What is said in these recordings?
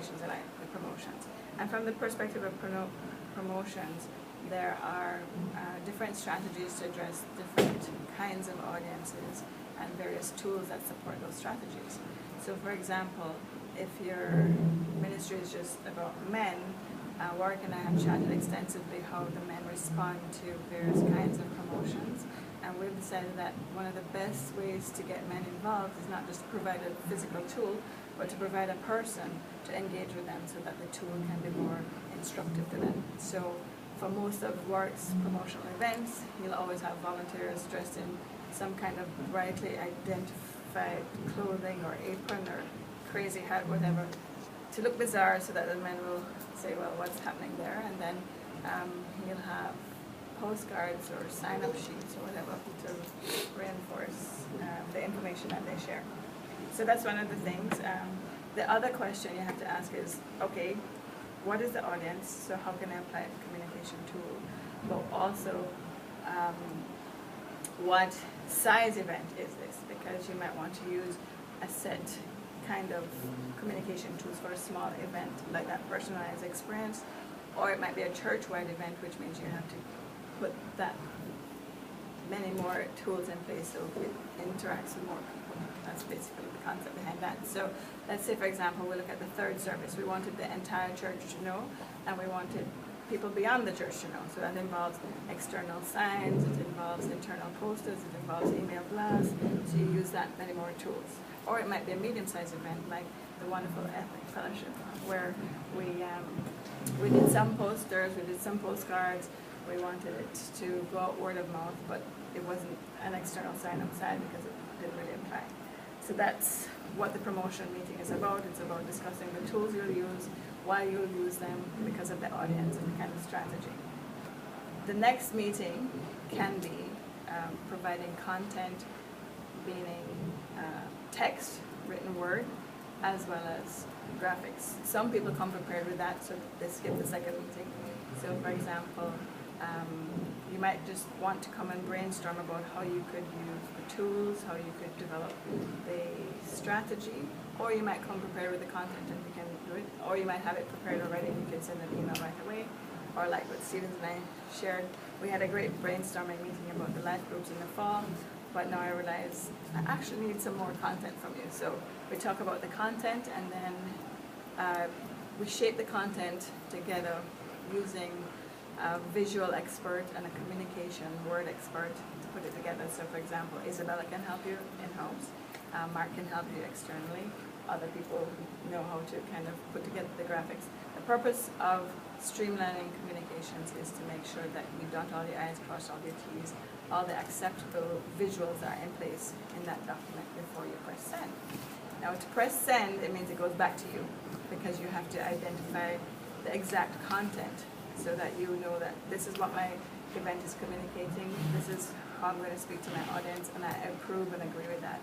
communications are like, the promotions. And from the perspective of promotions, there are different strategies to address different kinds of audiences and various tools that support those strategies. So for example, if your ministry is just about men, Warwick and I have chatted extensively how the men respond to various kinds of promotions, and we've decided that one of the best ways to get men involved is not just to provide a physical tool, but to provide a person to engage with them so that the tool can be more instructive to them. So for most of Warwick's promotional events, he'll always have volunteers dressed in some kind of brightly identified clothing or apron or crazy hat, whatever, to look bizarre so that the men will say, well, what's happening there? And then he'll have postcards or sign-up sheets or whatever to reinforce the information that they share. So that's one of the things. The other question you have to ask is, okay, what is the audience? So how can I apply the communication tool? But also, what size event is this? Because you might want to use a set kind of communication tools for a small event, like that personalized experience, or it might be a church-wide event, which means you have to put that many more tools in place so it interacts with more people. That's basically the concept behind that. So let's say, for example, we look at the third service. We wanted the entire church to know, and we wanted people beyond the church to know. So that involves external signs, it involves internal posters, it involves email blasts. So you use that many more tools. Or it might be a medium-sized event like the wonderful Ethnic Fellowship, where we did some posters, we did some postcards. We wanted it to go out word of mouth, but it wasn't an external sign outside because it didn't really apply. So that's what the promotion meeting is about. It's about discussing the tools you'll use, why you'll use them, because of the audience and the kind of strategy. The next meeting can be providing content, meaning text, written word, as well as graphics. Some people come prepared with that, so they skip the second meeting. So for example, you might just want to come and brainstorm about how you could use the tools, how you could develop the strategy, or you might come prepared with the content and you can do it, or you might have it prepared already and you can send an email right away. Or like what Stevens and I shared, we had a great brainstorming meeting about the life groups in the fall, but now I realize I actually need some more content from you. So we talk about the content, and then we shape the content together using a visual expert and a communication word expert to put it together. So for example, Isabella can help you in-house, Mark can help you externally, other people know how to kind of put together the graphics. The purpose of streamlining communications is to make sure that you dot all the I's, cross all your T's, all the acceptable visuals are in place in that document before you press send. Now to press send, it means it goes back to you, because you have to identify the exact content so that you know that this is what my event is communicating, this is how I'm going to speak to my audience, and I approve and agree with that.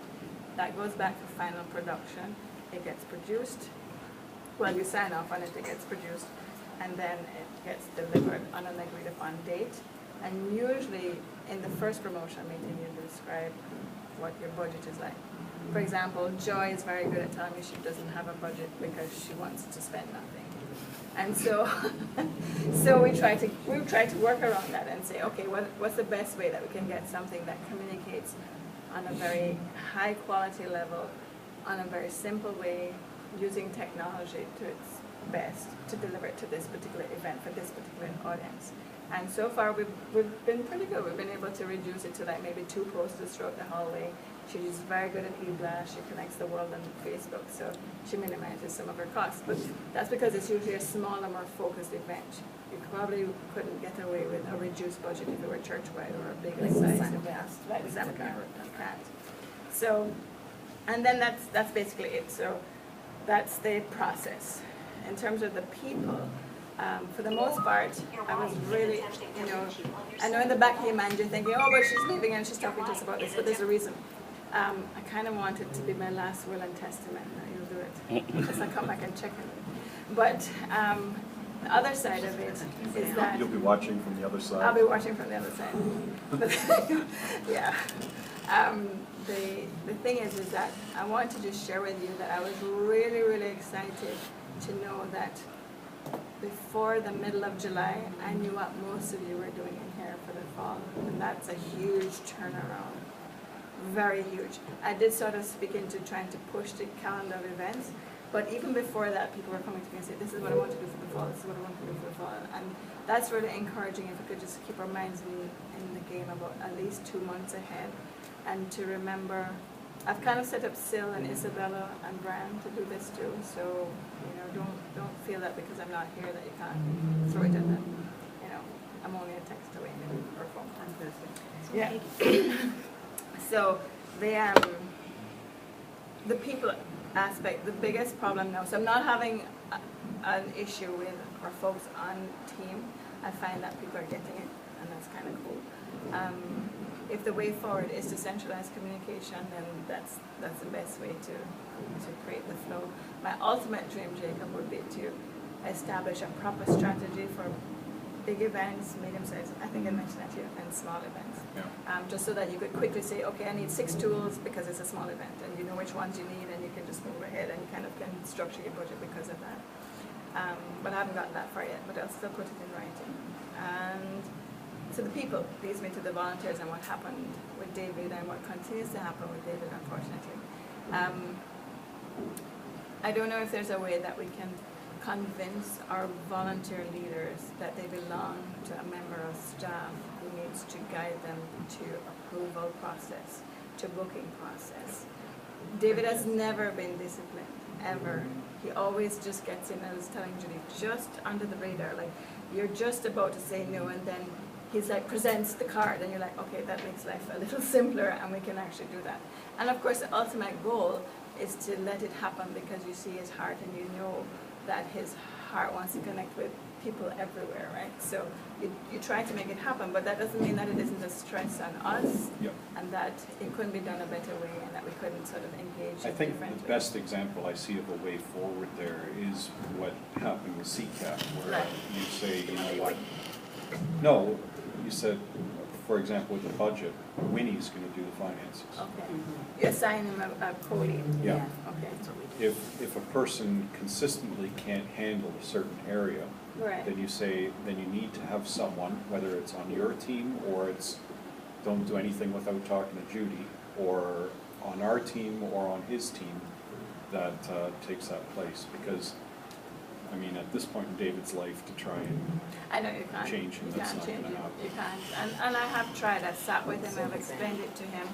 That goes back to final production. It gets produced. Well, you sign off on it, it gets produced, and then it gets delivered on an agreed upon date. And usually in the first promotion meeting, you describe what your budget is like. For example, Joy is very good at telling me she doesn't have a budget because she wants to spend nothing. And so, so we try to work around that and say, okay, what's the best way that we can get something that communicates on a very high quality level, on a very simple way, using technology to its best to deliver it to this particular event for this particular audience. And so far we've been pretty good. We've been able to reduce it to like maybe 2 posters throughout the hallway. She's very good at e-blast. She connects the world on Facebook, so she minimizes some of her costs. But that's because it's usually a smaller, more focused event. You probably couldn't get away with a reduced budget if it were church-wide or a bigger size event. Like seminar, you can't. So, and then that's basically it. So that's the process. In terms of the people, for the most part, I was really, I know in the back of your mind you're thinking, oh, but she's leaving and she's talking to us about this, but there's a reason. I kind of want it to be my last will and testament. Now you'll do it, unless I come back and check it. But The other side of it is that You'll be watching from the other side. I'll be watching from the other side. Yeah. The thing is that I want to just share with you that I was really, really excited to know that before the middle of July, I knew what most of you were doing in here for the fall, and that's a huge turnaround. Very huge. I did sort of speak into trying to push the calendar of events, but even before that, people were coming to me and saying, this is what I want to do for the fall, this is what I want to do for the fall. And that's really encouraging if we could just keep our minds in the game about at least 2 months ahead. And to remember, I've kind of set up Sil and Isabella and Brian to do this too, so don't feel that because I'm not here that you can't throw it in them. I'm only a text away or phone. Yeah. So the people aspect, the biggest problem now, so I'm not having an issue with our folks on team. I find that people are getting it, and that's kind of cool. If the way forward is to centralize communication, then that's the best way to create the flow. My ultimate dream, Jacob, would be to establish a proper strategy for big events, medium-sized, I think I mentioned that here, and small events. Yeah. Just so that you could quickly say, okay, I need 6 tools because it's a small event, and you know which ones you need, and you can just move ahead, and you kind of can structure your budget because of that. But I haven't gotten that far yet, but I'll still put it in writing. And so the people leads me to the volunteers and what happened with David and what continues to happen with David, unfortunately. I don't know if there's a way that we can convince our volunteer leaders that they belong to a member of staff who needs to guide them to approval process, to booking process. David has never been disciplined, ever. He always just gets in, I was telling Judy, just under the radar, like you're just about to say no, and then he's like presents the card and you're like, okay, that makes life a little simpler and we can actually do that. And of course the ultimate goal is to let it happen because you see his heart and you know that his heart wants to connect with people everywhere, right? So you try to make it happen, but that doesn't mean that it isn't a stress on us. Yep. And that it couldn't be done a better way and that we couldn't sort of engage I in think different the best example I see of a way forward there is what happened with CCAP, where right. you say, you know what, no, you said, for example, with the budget, Winnie's going to do the finances. Okay. You assign him a co-lead. Yeah. Okay. If a person consistently can't handle a certain area, right. then you say, then you need to have someone, whether it's on your team or it's don't do anything without talking to Judy, or on our team or on his team, that takes that place. Because, I mean, at this point in David's life, to try and I know you can't change him, that's not going to happen. You can't. And I have tried. I've sat with him. I've explained it to him.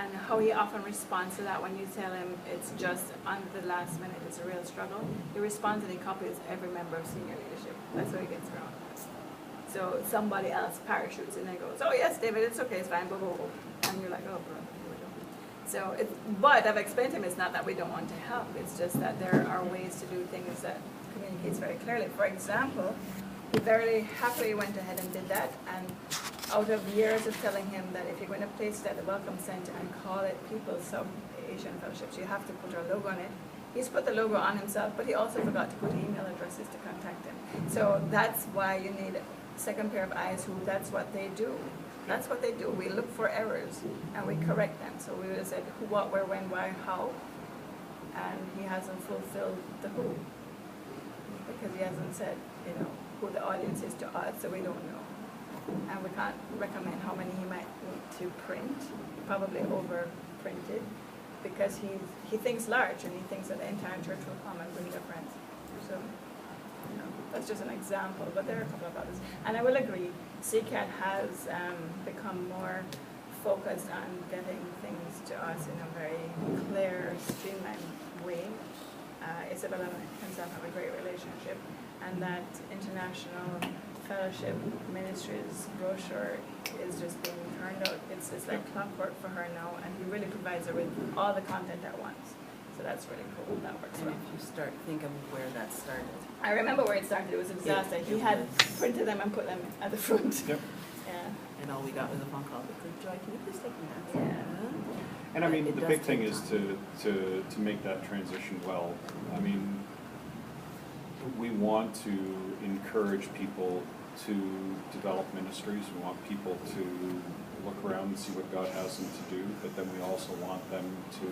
And how he often responds to that when you tell him it's just on the last minute, it's a real struggle. He responds and he copies every member of senior leadership. That's how he gets around. So somebody else parachutes in and goes, oh yes, David, it's okay, it's fine, blah, blah, blah. And you're like, oh, bro, here we go. So, but I've explained to him it's not that we don't want to help, it's just that there are ways to do things that communicates very clearly. For example, he very happily went ahead and did that, and out of years of telling him that if you're going to place it at the Welcome Center and call it People's Sub-Asian Fellowships, you have to put our logo on it. He's put the logo on himself, but he also forgot to put email addresses to contact him. So that's why you need a second pair of eyes who that's what they do. That's what they do. We look for errors and we correct them. So we would have said who, what, where, when, why, how, and he hasn't fulfilled the who. Because he hasn't said, who the audience is to us, so we don't know. And we can't recommend how many he might need to print, probably over-printed, because he thinks large and he thinks that the entire church will come and bring their friends. So, that's just an example, but there are a couple of others. And I will agree, CCAT has become more focused on getting things to us in a very clear, streamlined way. Isabella and himself have a great relationship, and that International Fellowship Ministries brochure is just being turned out. It's like clockwork for her now, and he really provides her with all the content at once. So that's really cool. That works well. And if you think of where that started. I remember where it started. It was a disaster. He had printed them and put them at the front. Yep. Yeah. And all we got was a phone call. Joy, can you please take me out? Yeah. And I mean, the big thing is to make that transition well. I mean, we want to encourage people to develop ministries. We want people to look around and see what God has them to do, but then we also want them to